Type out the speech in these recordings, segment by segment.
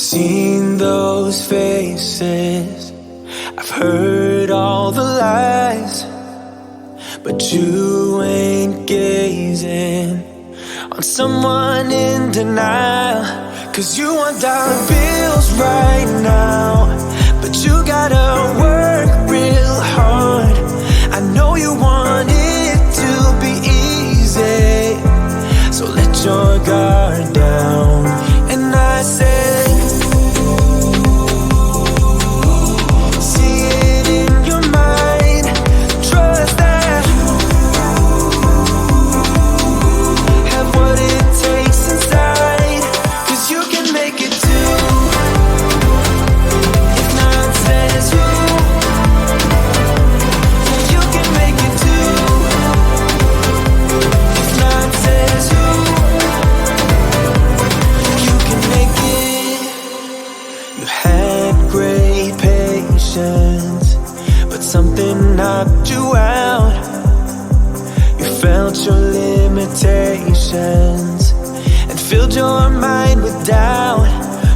seen those faces, I've heard all the lies, but you ain't gazing on someone in denial. 'Cause you want dollar bills right now, but you gotta work real hard. I know you want it to be easy, so let your guard down. And I said, see it in your mind, trust that, have what it takes inside, 'cause you can make it too. If not says who, you can make it too. If not says who, you can make it. You had great patience, but something knocked you out. You felt your limitations and filled your mind with doubt.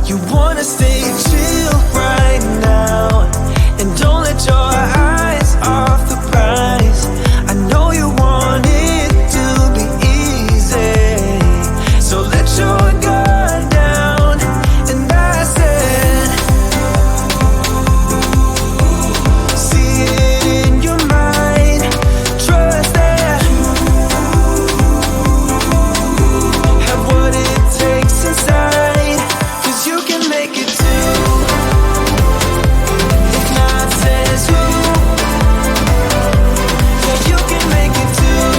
You wanna stay chill right now, and don't let your eyes off the prize. I know you want it to be easy, so let your guard down. And I said, see it in your mind, trust that, have what it takes inside, 'cause you can make it too. If not says who, yeah, you can make it too.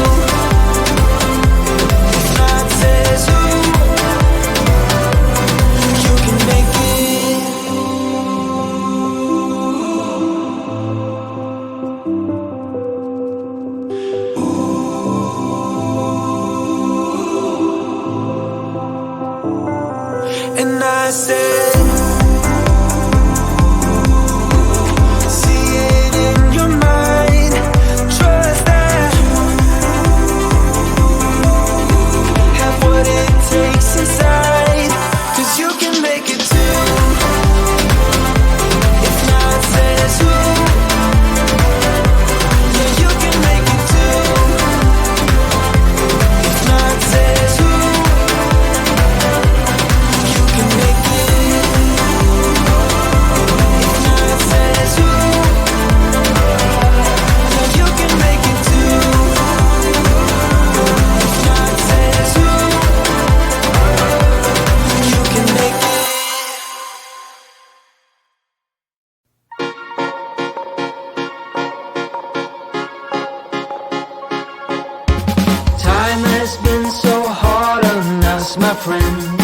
If not says who, you can make it. And I said, see it in your mind, trust that, have what it takes inside, 'cause you can make it too. If not says who, yeah, you can make it too. If not says who, you can make it. If not says who, yeah, you can make it too. If not says who, you can make it. Time has been so hard on us, my friend.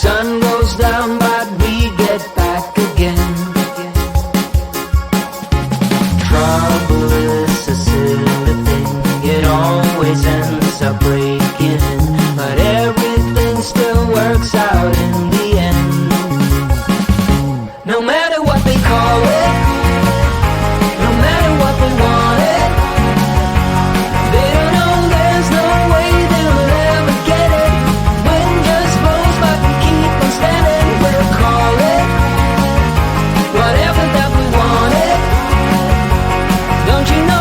Sun goes down, but we get back again. Trouble is a silly thing, it always ends up breaking, but everything still works out in the end. No matter what they call it, no matter what they want it, they don't know there's no way they'll ever get it. Wind just blows, but we keep on standing. We'll call it whatever that we want it. Don't you know?